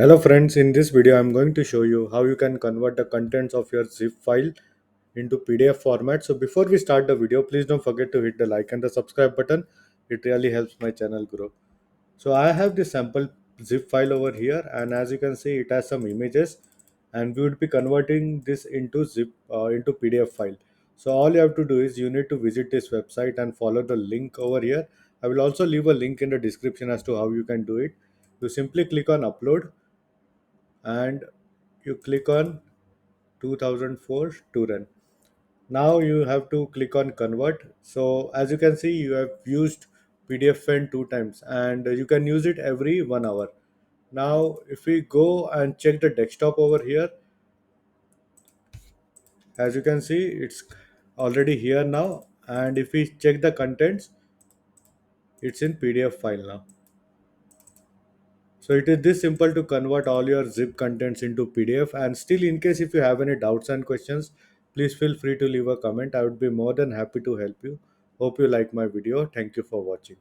Hello friends, in this video I'm going to show you how you can convert the contents of your zip file into PDF format. So before we start the video, please don't forget to hit the like and the subscribe button. It really helps my channel grow. So I have this sample zip file over here, and as you can see it has some images, and we would be converting this into into PDF file. So all you have to do is you need to visit this website and follow the link over here. I will also leave a link in the description as to how you can do it. You simply click on upload and you click on 2004 to run. Now you have to click on convert. So as you can see, you have used PDF pen two times, and you can use it every 1 hour. Now if we go and check the desktop over here, as you can see it's already here now, and if we check the contents, it's in PDF file now. So it is this simple to convert all your zip contents into PDF. And still, in case if you have any doubts and questions, please feel free to leave a comment. I would be more than happy to help you. Hope you like my video. Thank you for watching.